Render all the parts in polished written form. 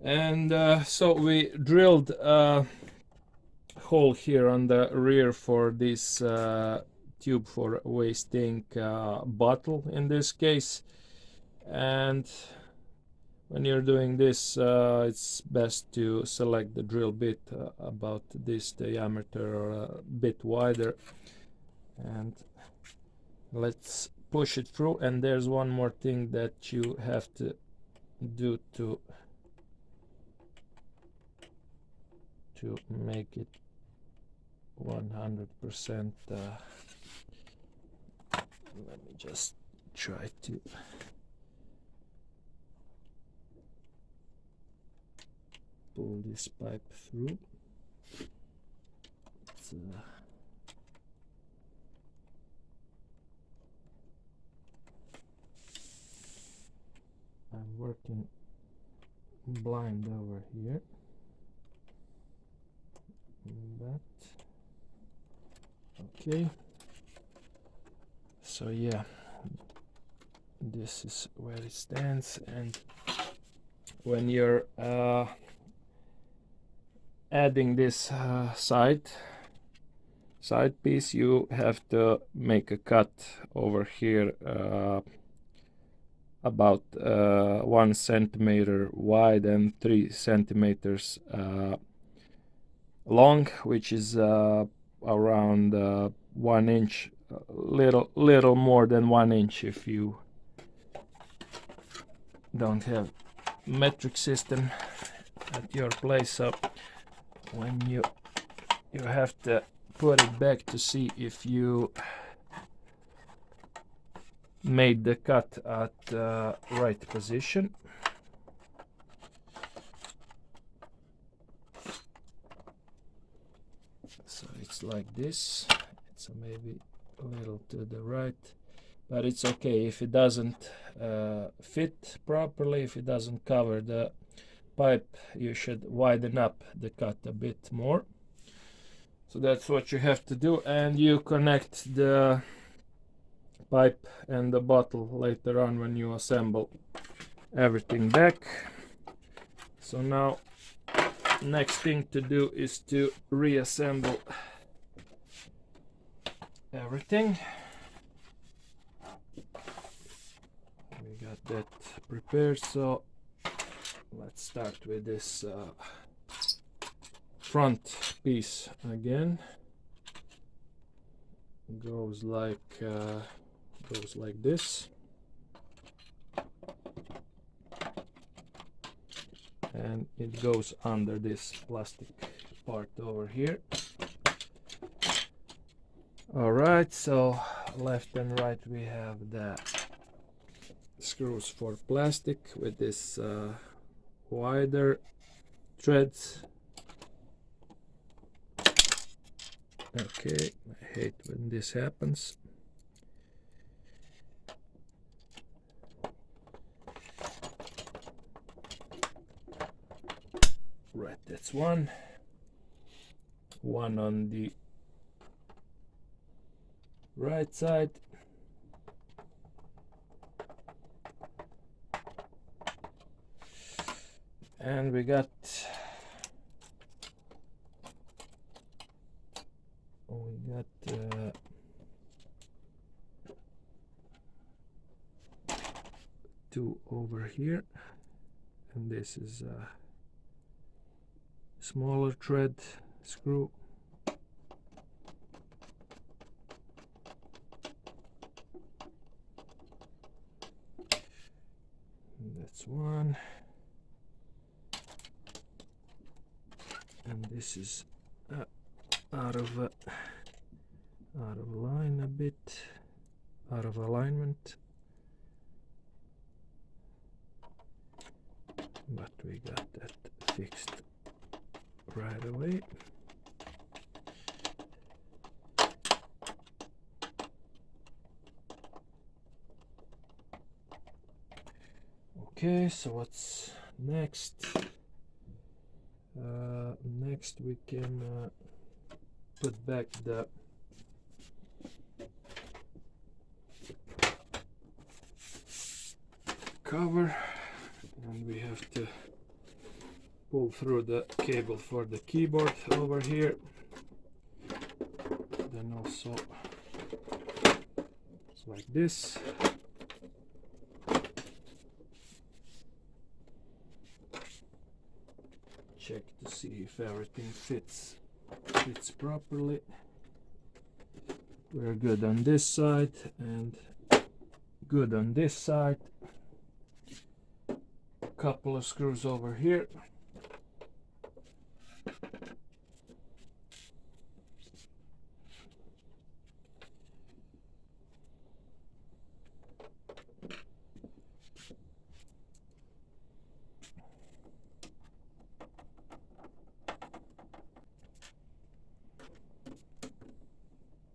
And so we drilled a hole here on the rear for this tube for waste ink bottle in this case. And when you're doing this, it's best to select the drill bit about this diameter or a bit wider, and let's push it through. And there's one more thing that you have to do to make it 100%. Let me just try to pull this pipe through. I'm working blind over here, but okay. So yeah, this is where it stands. And when you're adding this side piece, you have to make a cut over here about 1 centimeter wide and 3 centimeters long, which is around 1 inch, little more than 1 inch if you don't have metric system at your place. So when you have to put it back to see if you made the cut at the right position. So it's like this. It's maybe a little to the right, but it's okay if it doesn't fit properly. If it doesn't cover the pipe, you should widen up the cut a bit more. So that's what you have to do, and you connect the pipe and the bottle later on when you assemble everything back. So now next thing to do is to reassemble everything. We got that prepared, so let's start with this front piece again. Goes like this, and it goes under this plastic part over here. All right, so left and right we have the screws for plastic with this wider threads. Okay, I hate when this happens. Right, that's one on the right side. And we got two over here, and this is a smaller thread screw. And that's one, and this is out of line a bit, out of alignment, but we got that fixed right away. Okay, so what's next? Next we can put back the cover, and we have to pull through the cable for the keyboard over here. Then also it's like this. Check to see if everything fits properly. We're good on this side and good on this side. Couple of screws over here.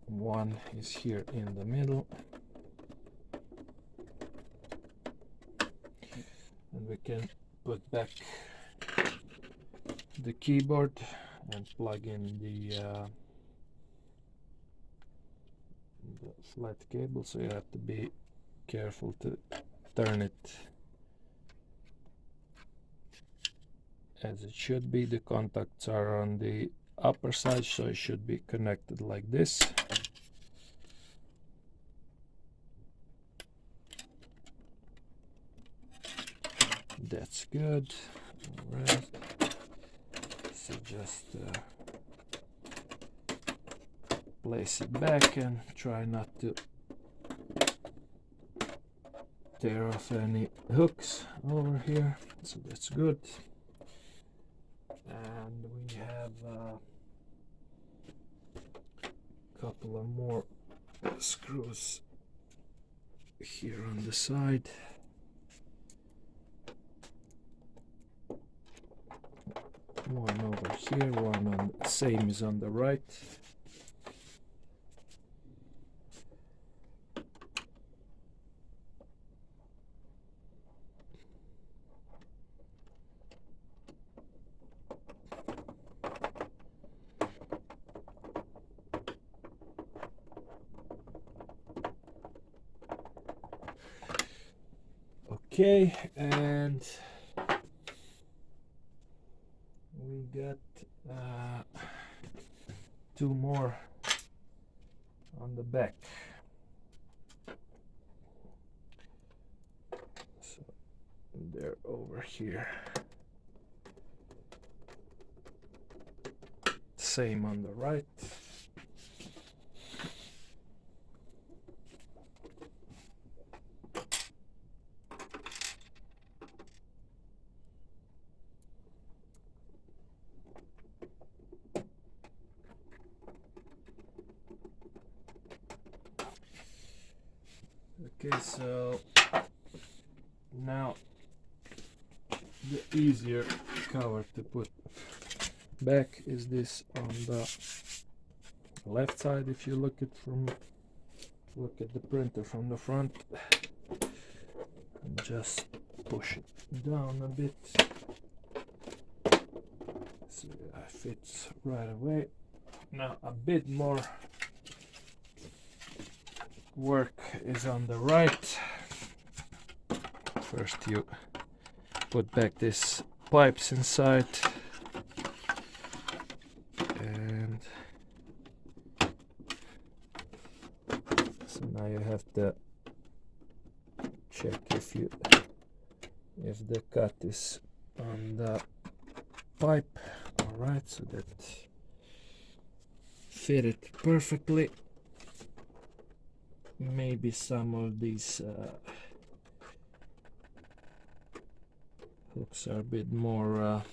One is here in the middle. And we can put back the keyboard and plug in the flat cable, so you have to be careful to turn it as it should be. The contacts are on the upper side, so it should be connected like this. That's good. All right. So just place it back and try not to tear off any hooks over here. So that's good. And we have a couple of more screws here on the side. One over here, one on the same is on the right. Okay, and we got two more on the back. So they're over here. Same on the right. Okay, so now the easier cover to put back is this on the left side. If you look at the printer from the front, and just push it down a bit so it fits right away. Now a bit more work is on the right. First you put back these pipes inside, and so now you have to check if the cut is on the pipe. All right, so that fit it perfectly. Maybe some of these hooks are a bit more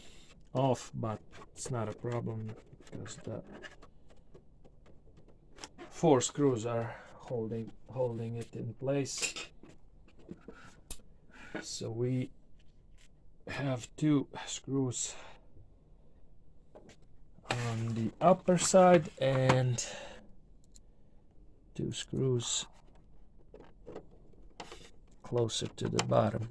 off, but it's not a problem because the 4 screws are holding it in place. So we have 2 screws on the upper side and 2 screws closer to the bottom.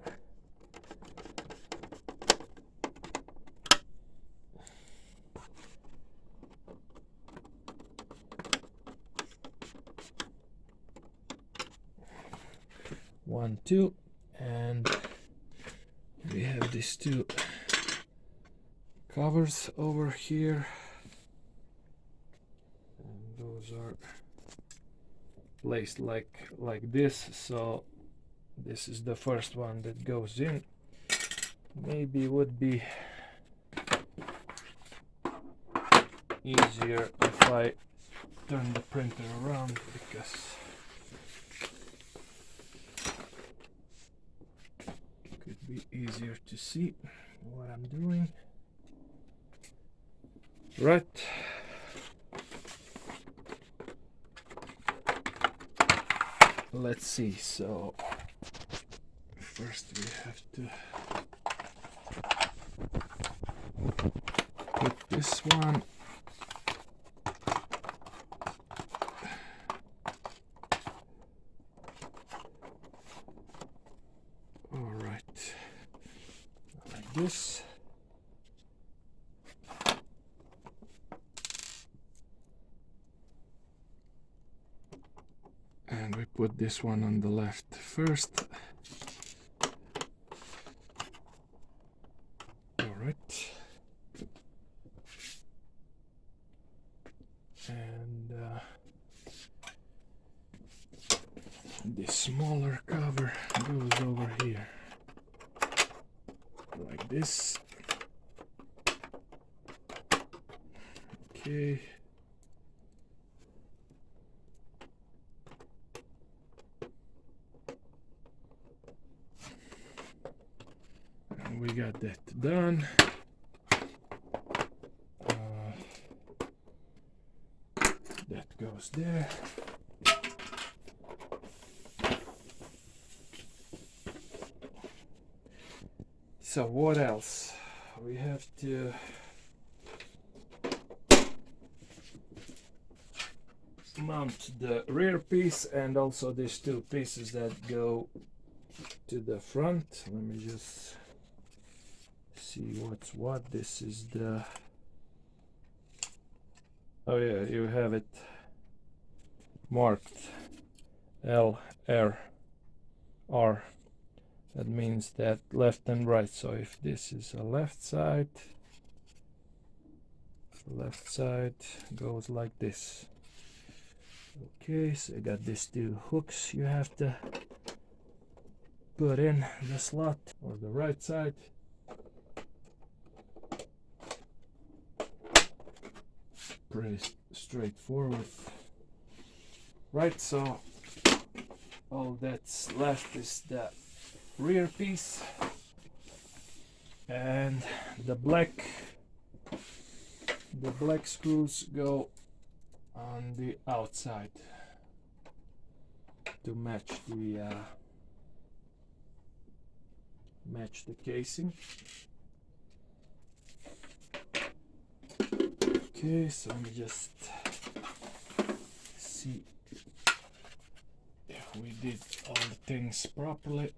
One, two, and we have these 2 covers over here, and those are placed like this, so this is the first one that goes in. Maybe it would be easier if I turn the printer around, because it could be easier to see what I'm doing. Right. Let's see. So first we have to put this one. All right, like this. And we put this one on the left first. All right. And this smaller cover goes over here, like this. Okay. And we got that done. That goes there. So what else? We have to mount the rear piece and also these two pieces that go to the front. Let me just see what's what. This is the, oh yeah, you have it marked L, R, R. That means that left and right. So if this is a left side goes like this. Okay, so you got these two hooks you have to put in the slot, or the right side. Pretty straightforward. Right, so all that's left is the rear piece and the black screws go on the outside to match the casing. Okay, so let me just see if we did all the things properly.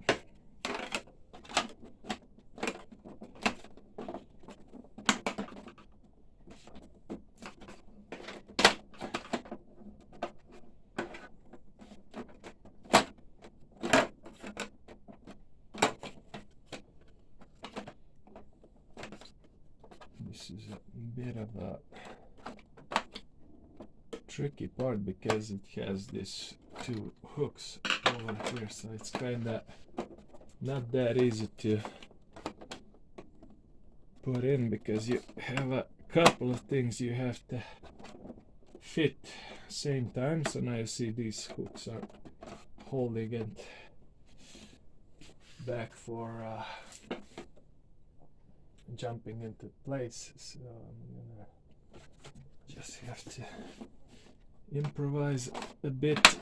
This is a bit of a tricky part because it has these two hooks over here, so it's kinda not that easy to put in because you have a couple of things you have to fit same time. So now you see these hooks are holding it back for jumping into place, so I'm gonna just have to improvise a bit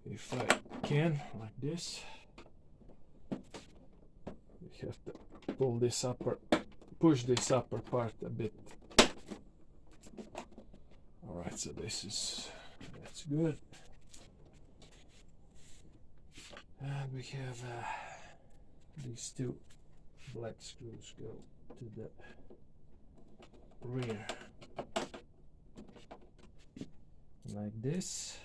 if I can, like this. You have to pull this push this upper part a bit. All right, so that's good. And we have these two black screws go to the rear like this.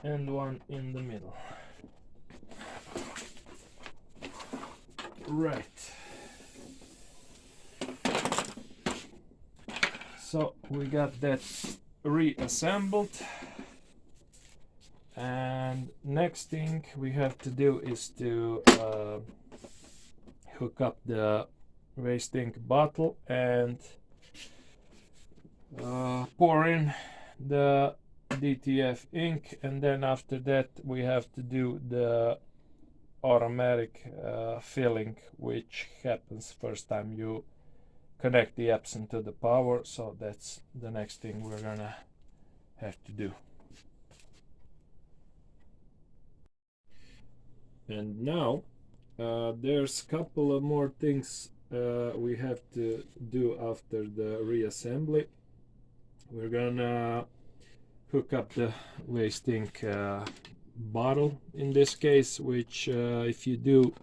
and one in the middle. Right. So we got that reassembled, and next thing we have to do is to hook up the waste ink bottle and pour in the DTF ink, and then after that we have to do the automatic filling, which happens first time you connect the Epson to the power. So that's the next thing we're gonna have to do. And now there's a couple of more things we have to do after the reassembly. We're gonna hook up the waste ink bottle in this case, which if you do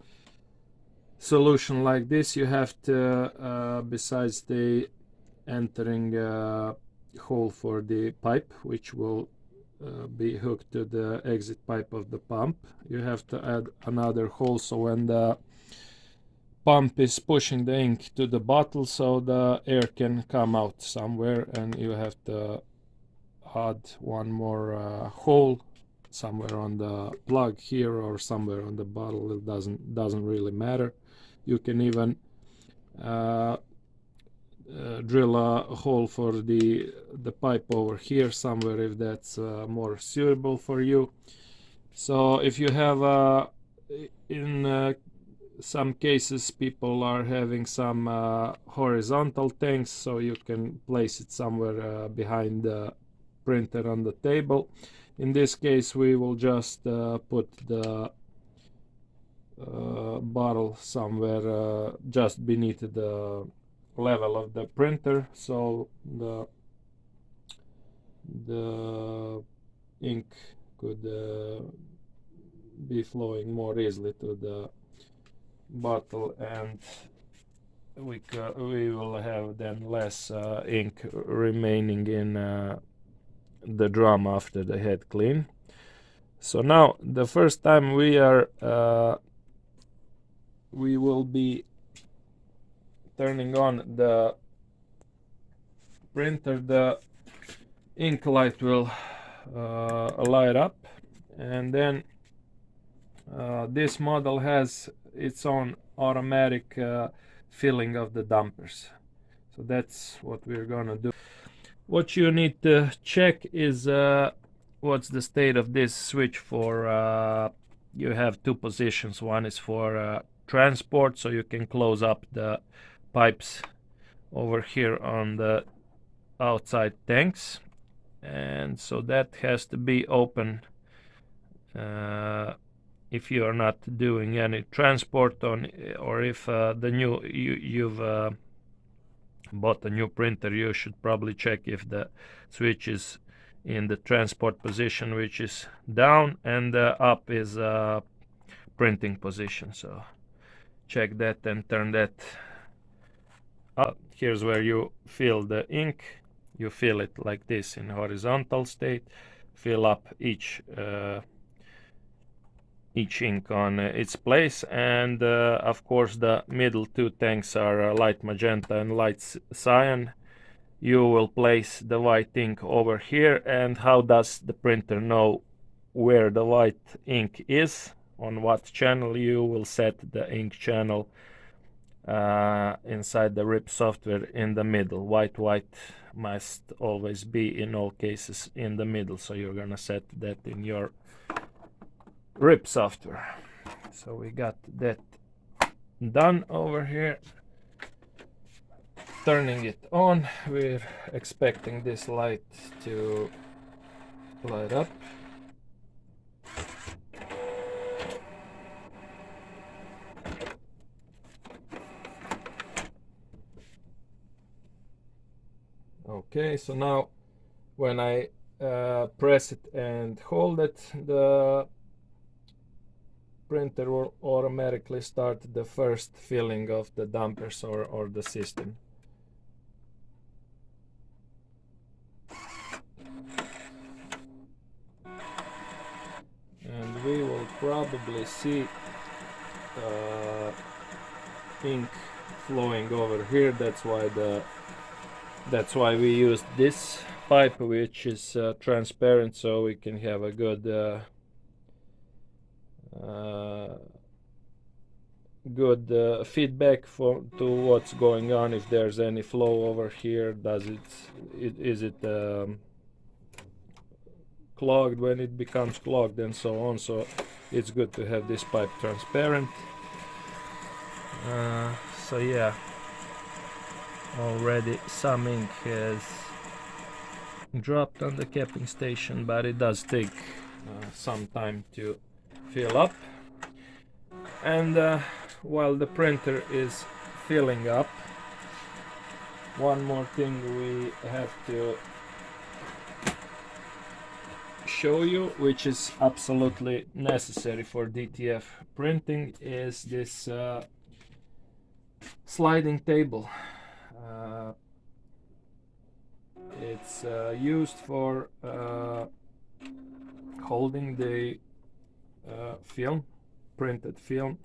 solution like this, you have to besides the entering hole for the pipe, which will be hooked to the exit pipe of the pump, you have to add another hole so when the pump is pushing the ink to the bottle, so the air can come out somewhere, and you have to add one more hole somewhere on the plug here or somewhere on the bottle. It doesn't really matter. You can even drill a hole for the pipe over here somewhere if that's more suitable for you. So if you have in some cases people are having some horizontal tanks, so you can place it somewhere behind the printer on the table. In this case we will just put the bottle somewhere just beneath the level of the printer, so the ink could be flowing more easily to the bottle, and we will have then less ink remaining in the drum after the head clean. So now the first time we will be turning on the printer, the ink light will light up, and then this model has its own automatic filling of the dampers. So that's what we're gonna do. What you need to check is what's the state of this switch for you have two positions. One is for transport, so you can close up the pipes over here on the outside tanks, and so that has to be open if you are not doing any transport on, or if you've bought a new printer, you should probably check if the switch is in the transport position, which is down, and up is printing position. So check that and turn that up. Here's where you fill the ink. You fill it like this in horizontal state, fill up each ink on its place, and of course the middle two tanks are light magenta and light cyan. You will place the white ink over here. And how does the printer know where the white ink is, on what channel? You will set the ink channel inside the RIP software in the middle. White must always be in all cases in the middle, so you're gonna set that in your RIP software. So we got that done over here. Turning it on, we're expecting this light to light up. Okay, so now when I press it and hold it, the printer will automatically start the first filling of the dampers or the system. probably see ink flowing over here. That's why we used this pipe, which is transparent, so we can have a good feedback to what's going on. If there's any flow over here, is it clogged when it becomes clogged, and so on. So it's good to have this pipe transparent. So yeah, already some ink has dropped on the capping station, but it does take some time to fill up. And while the printer is filling up, one more thing we have to show you, which is absolutely necessary for DTF printing, is this sliding table. It's used for holding the printed film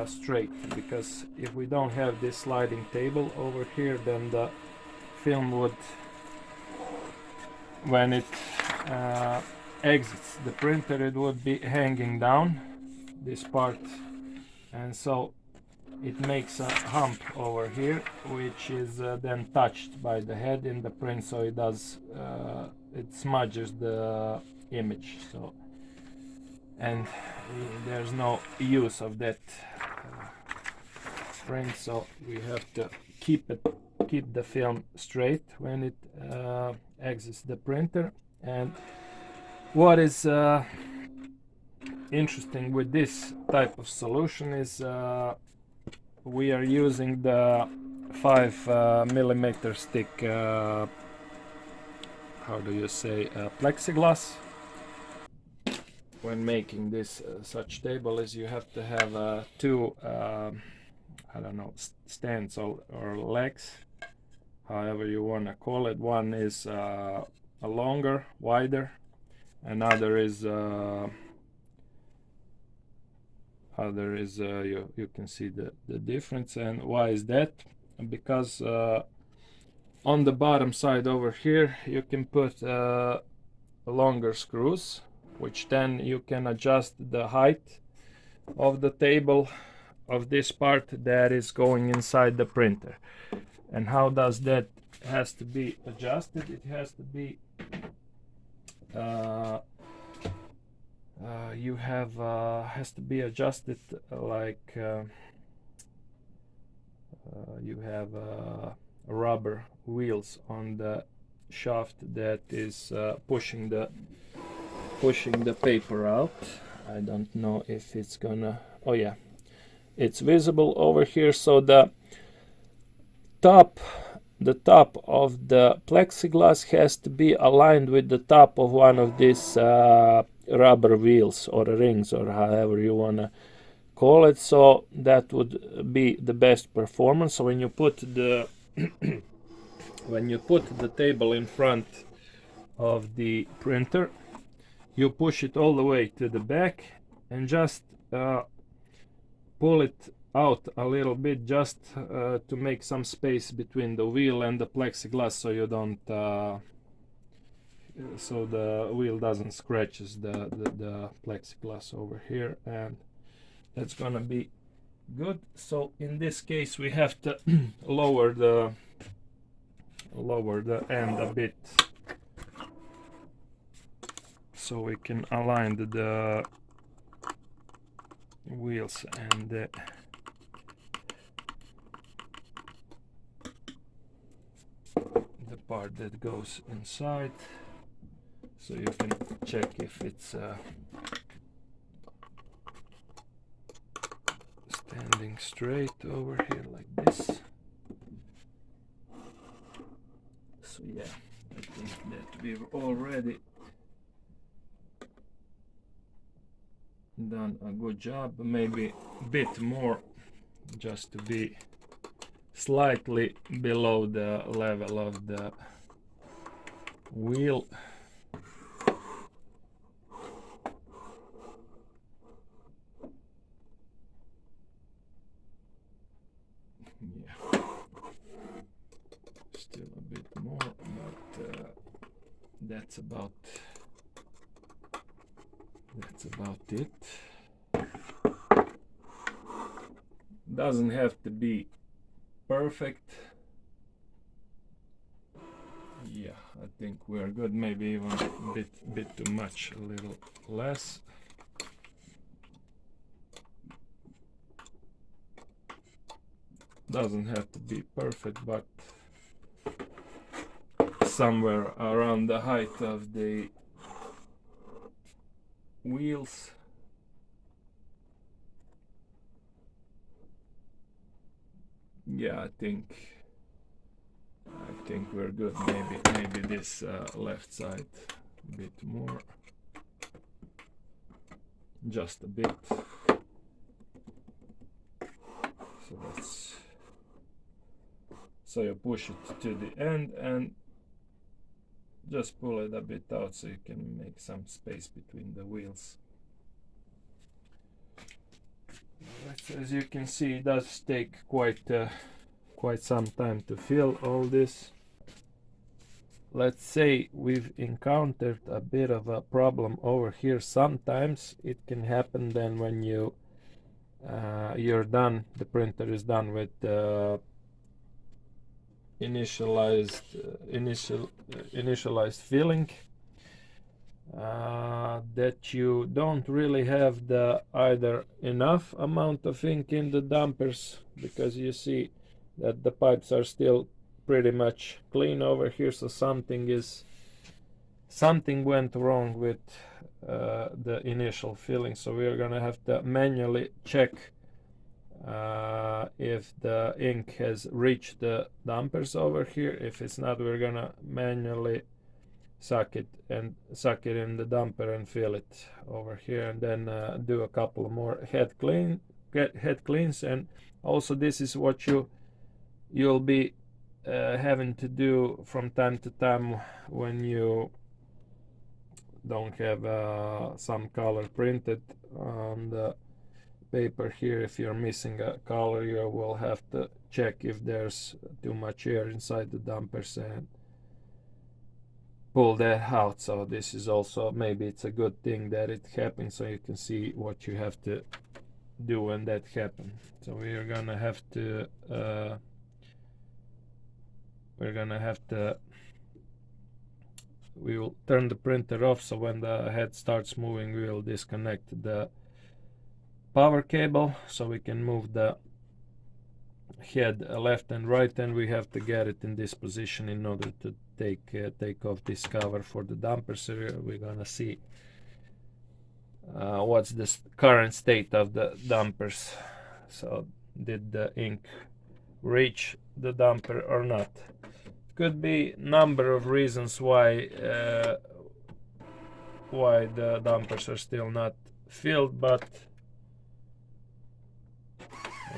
straight, because if we don't have this sliding table over here, then the film would, when it exits the printer, it would be hanging down this part, and so it makes a hump over here, which is then touched by the head in the print, so it smudges the image. So, and there's no use of that print, so we have to keep the film straight when it exits the printer. And what is interesting with this type of solution is we are using the 5mm thick how do you say, plexiglass. When making this such table, is you have to have two I don't know, stands or legs, however you want to call it. One is a longer, wider, another is you can see the difference. And why is that? Because on the bottom side over here you can put longer screws, which then you can adjust the height of the table of this part that is going inside the printer. And how does that has to be adjusted? It has to be has to be adjusted like you have rubber wheels on the shaft that is pushing the paper out. I don't know if it's gonna, oh yeah, it's visible over here. So the top of the plexiglass has to be aligned with the top of one of these rubber wheels or rings, or however you want to call it. So that would be the best performance. So when you put the when you put the table in front of the printer, you push it all the way to the back and just pull it out a little bit, just to make some space between the wheel and the plexiglass, so you don't so the wheel doesn't scratches the plexiglass over here, and that's gonna be good. So in this case we have to lower the end a bit, so we can align the wheels and the part that goes inside, so you can check if it's standing straight over here like this. So yeah, I think that we've already done a good job, maybe a bit more, just to be slightly below the level of the wheel. it. Doesn't have to be perfect. Yeah, I think we're good. Maybe even a bit too much, a little less. Doesn't have to be perfect, but somewhere around the height of the wheels. Yeah, I think we're good. Maybe this left side a bit more, just a bit. So you push it to the end and just pull it a bit out so you can make some space between the wheels. As you can see, it does take quite some time to fill all this. Let's say we've encountered a bit of a problem over here. Sometimes it can happen then when you're done, the printer is done with initialized filling, that you don't really have the either enough amount of ink in the dampers, because you see that the pipes are still pretty much clean over here, so something went wrong with the initial filling. So we're gonna have to manually check if the ink has reached the dampers over here. If it's not, we're gonna manually suck it in the damper and fill it over here, and then do a couple more head cleans. And also this is what you'll be having to do from time to time when you don't have some color printed on the paper here. If you're missing a color, you will have to check if there's too much air inside the dampers and pull that out. So this is also, maybe it's a good thing that it happened, so you can see what you have to do when that happens. So we're gonna have to we will turn the printer off, so when the head starts moving we will disconnect the power cable so we can move the head left and right, and we have to get it in this position in order to take off this cover for the damper. So we're gonna see what's the current state of the dampers. So did the ink reach the damper or not? Could be number of reasons why the dampers are still not filled, but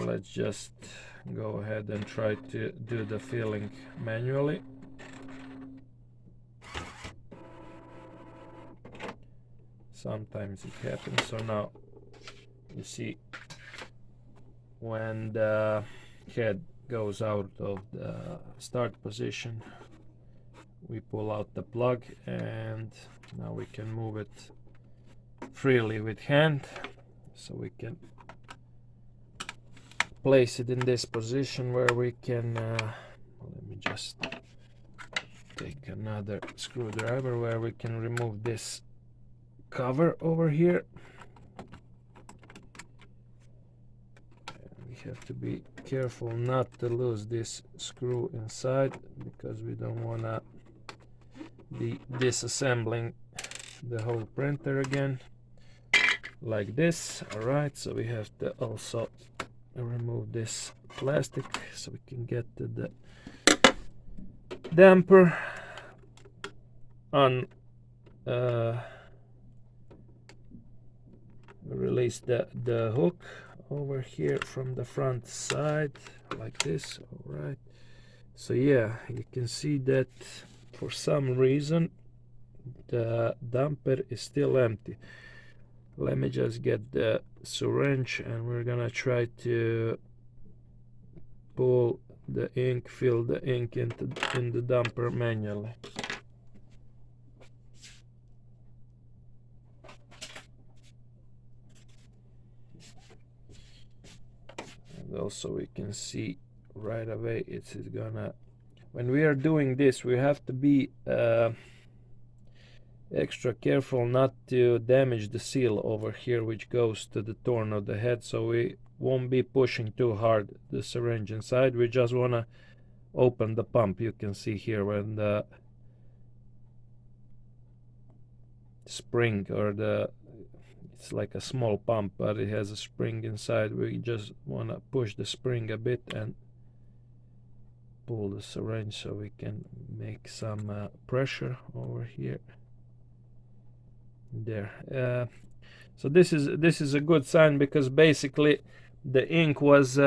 let's just go ahead and try to do the filling manually. Sometimes it happens. So now you see when the head goes out of the start position, we pull out the plug, and now we can move it freely with hand. So we can place it in this position where we can let me just take another screwdriver where we can remove this cover over here. And we have to be careful not to lose this screw inside, because we don't want to be disassembling the whole printer again like this. Alright, so we have to also remove this plastic so we can get to the damper on release the hook over here from the front side like this. All right, so yeah, you can see that for some reason the damper is still empty. Let me just get the syringe and we're gonna try to pull the ink, fill the ink in the damper manually. also we can see right away it's gonna, when we are doing this, we have to be extra careful not to damage the seal over here, which goes to the torn of the head, so we won't be pushing too hard the syringe inside. We just want to open the pump. You can see here when the spring, or it's like a small pump but it has a spring inside, we just want to push the spring a bit and pull the syringe so we can make some pressure over here. There. So this is a good sign, because basically the ink was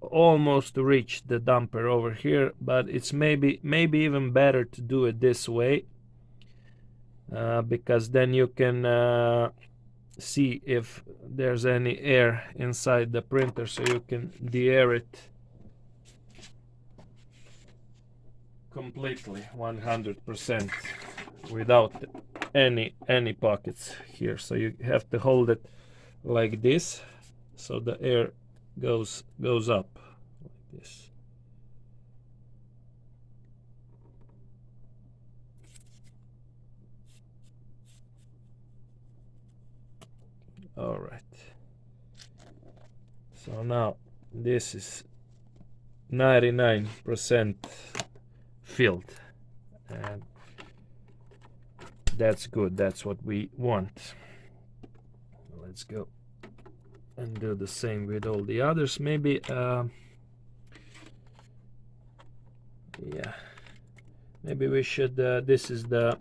almost reached the damper over here, but it's maybe even better to do it this way, because then you can see if there's any air inside the printer, so you can de-air it completely 100% without any pockets here. So you have to hold it like this so the air goes up like this. All right, so now this is 99% filled, and that's good. That's what we want. Let's go and do the same with all the others. Maybe yeah, maybe we should this is the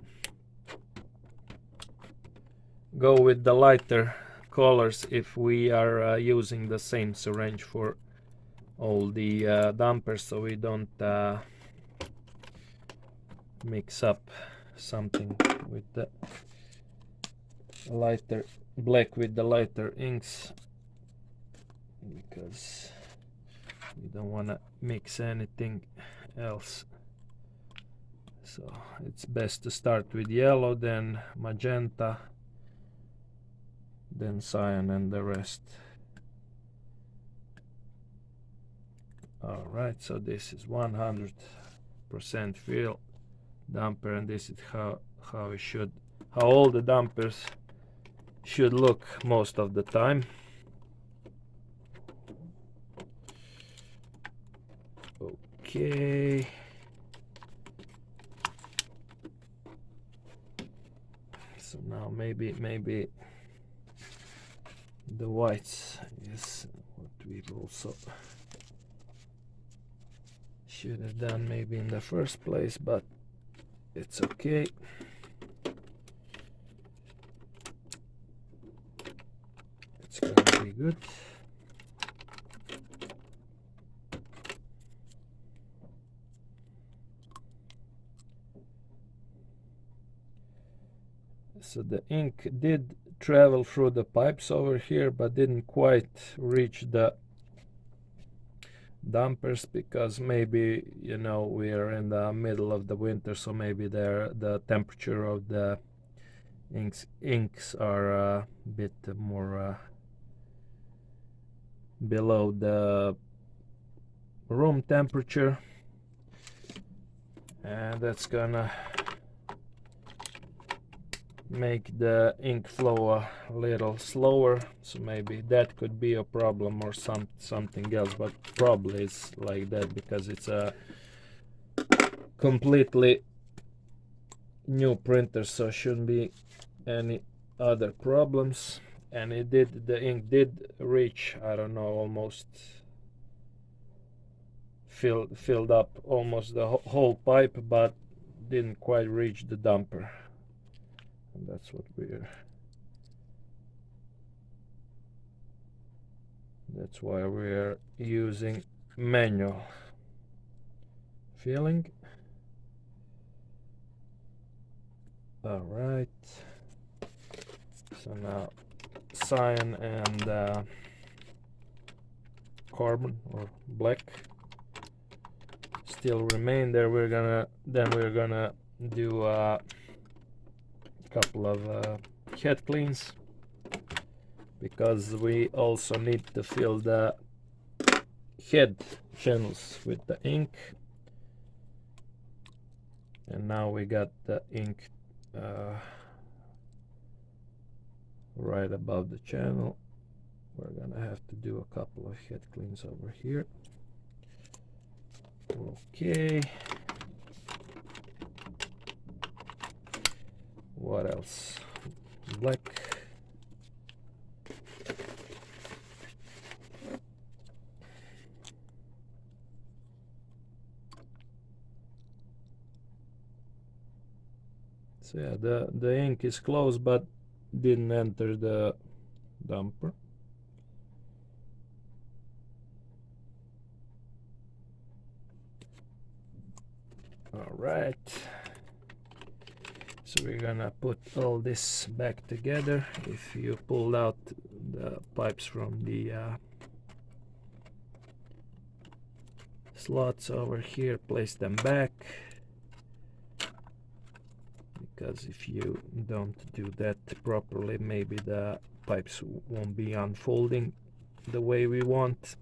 go with the lighter colors if we are using the same syringe for all the dampers, so we don't mix up something with the lighter black with the lighter inks, because we don't want to mix anything else. So it's best to start with yellow, then magenta, then cyan, and the rest. All right, so this is 100% fill damper, and this is how all the dampers should look most of the time. Okay. So now maybe the whites is what we've also should have done maybe in the first place, but it's okay. It's gonna be good. So the ink did travel through the pipes over here, but didn't quite reach the dampers, because maybe, you know, we are in the middle of the winter, so maybe the temperature of the inks are a bit more below the room temperature, and that's gonna make the ink flow a little slower. So maybe that could be a problem, or something else, but probably it's like that because it's a completely new printer, so shouldn't be any other problems. And the ink did reach, I don't know, almost filled up almost the whole pipe, but didn't quite reach the damper. And that's what that's why we're using manual filling. All right, so now cyan and carbon or black still remain there. We're gonna do a couple of head cleans, because we also need to fill the head channels with the ink, and now we got the ink right above the channel. We're gonna have to do a couple of head cleans over here. Okay, what else? Black. So yeah, the ink is close but didn't enter the damper. All right, so we're gonna put all this back together. If you pulled out the pipes from the slots over here, place them back, because if you don't do that properly, maybe the pipes won't be unfolding the way we want.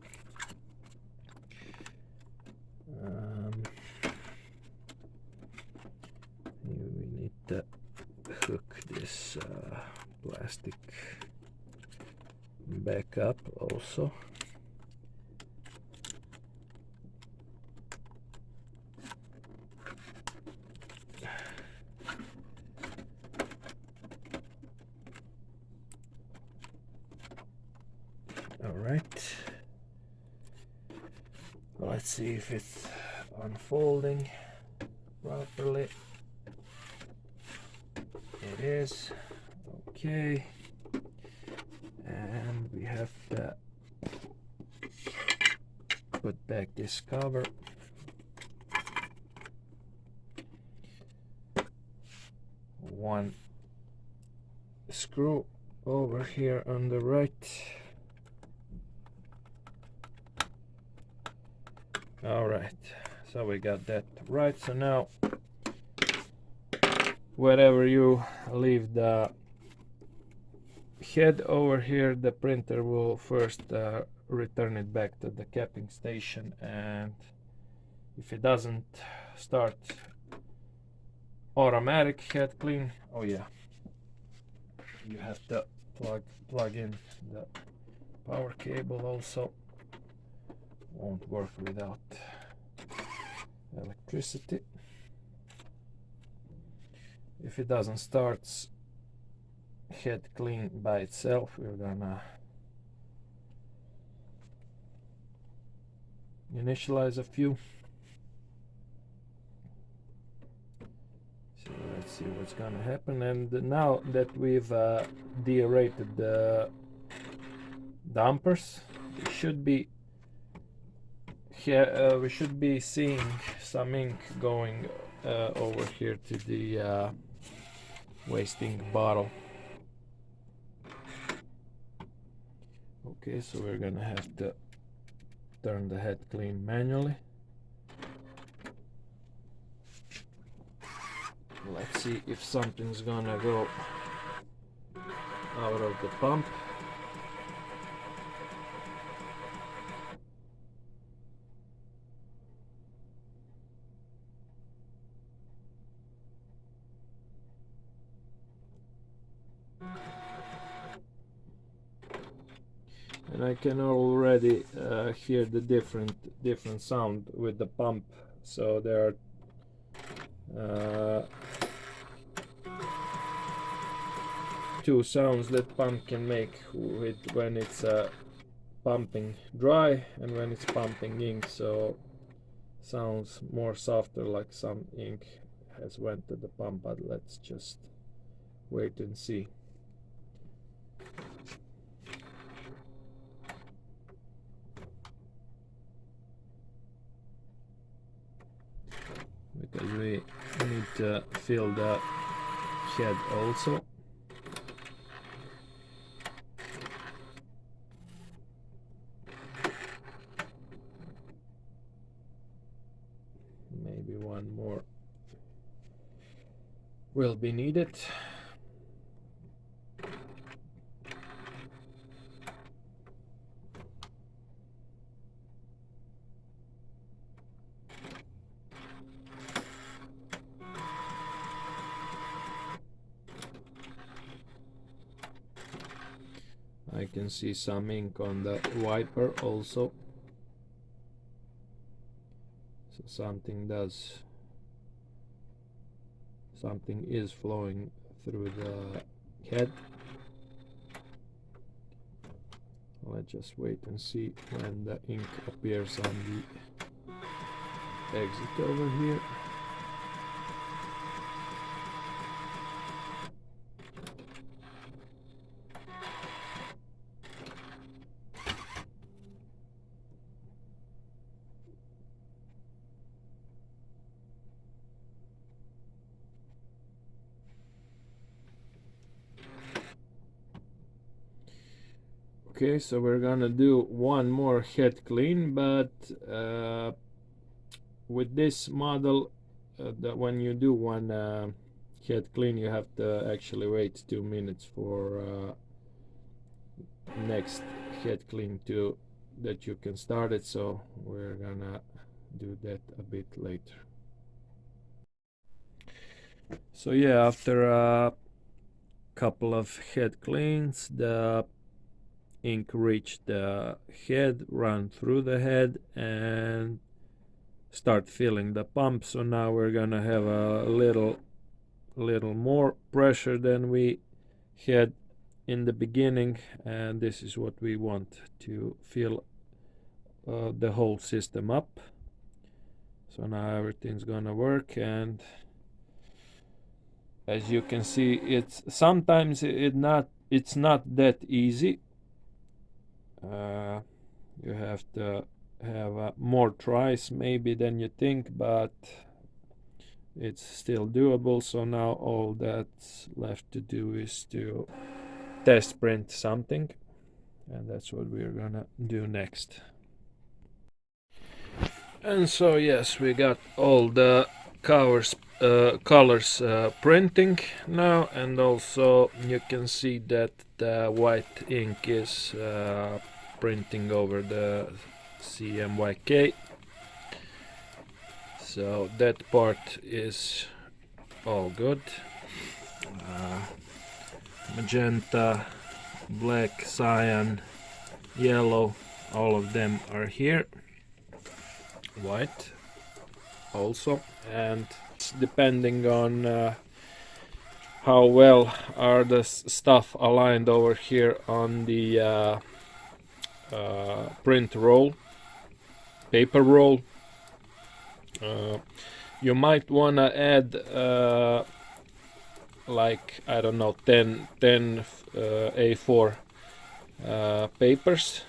We need to hook this plastic back up also. All right, let's see if it's unfolding properly. It is. Okay, and we have to put back this cover. One screw over here on the right. All right, so we got that right. So now wherever you leave the head over here, the printer will first return it back to the capping station, and if it doesn't start automatic head clean, oh yeah, you have to plug in the power cable also. Won't work without electricity. If it doesn't start head clean by itself, we're gonna initialize a few. So let's see what's gonna happen. And now that we've deaerated the dampers, we should be here. We should be seeing some ink going over here to the waste ink bottle. Okay, so we're gonna have to turn the head clean manually. Let's see if something's gonna go out of the pump. And I can already hear the different sound with the pump. So there are two sounds that pump can make with when it's pumping dry and when it's pumping ink. So sounds more softer, like some ink has went to the pump, but let's just wait and see. Because we need to fill the head also. Maybe one more will be needed. I can see some ink on the wiper also. So something is flowing through the head. Let's just wait and see when the ink appears on the exit over here. Okay, so we're gonna do one more head clean, but with this model, when you do one head clean, you have to actually wait 2 minutes for next head clean that you can start it. So we're gonna do that a bit later. So yeah, after a couple of head cleans, the ink reached the head, run through the head, and start filling the pump. So now we're gonna have a little more pressure than we had in the beginning, and this is what we want to fill the whole system up. So now everything's gonna work, and as you can see, it's sometimes it's not that easy. You have to have more tries maybe than you think, but it's still doable. So now all that's left to do is to test print something, and that's what we're gonna do next. And so yes, we got all the colors printing now, and also you can see that the white ink is printing over the CMYK. So that part is all good. Magenta, black, cyan, yellow, all of them are here. White also, and depending on how well are the stuff aligned over here on the print roll, paper roll, you might want to add like, I don't know, 10 A4 papers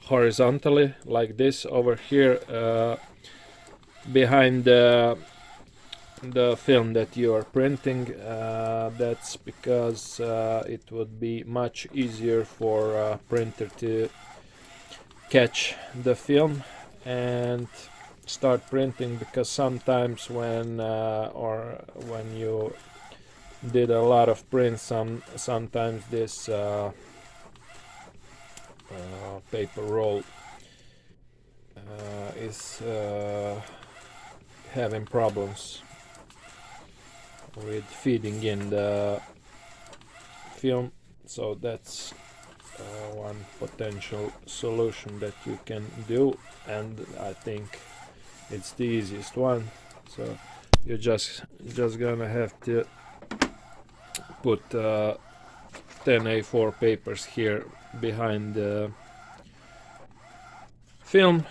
horizontally like this over here behind the film that you are printing. That's because it would be much easier for a printer to catch the film and start printing, because sometimes when you did a lot of prints, sometimes this paper roll is having problems with feeding in the film. So that's one potential solution that you can do, and I think it's the easiest one. So you're just gonna have to put 10 A4 papers here behind the film,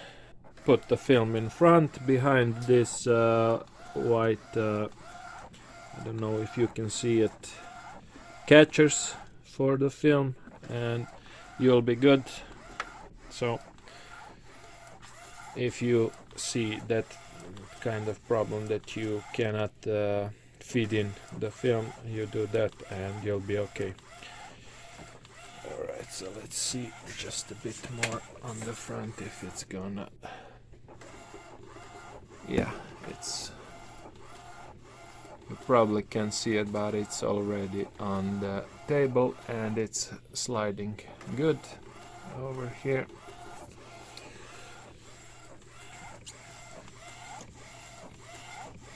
put the film in front behind this white I don't know if you can see it, catchers for the film, and you'll be good. So if you see that kind of problem that you cannot feed in the film, you do that and you'll be okay. Alright, so let's see just a bit more on the front if it's gonna... Yeah, it's... You probably can see it, but it's already on the table and it's sliding good over here.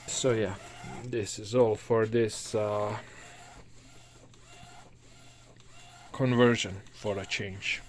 So yeah, this is all for this conversion for a change.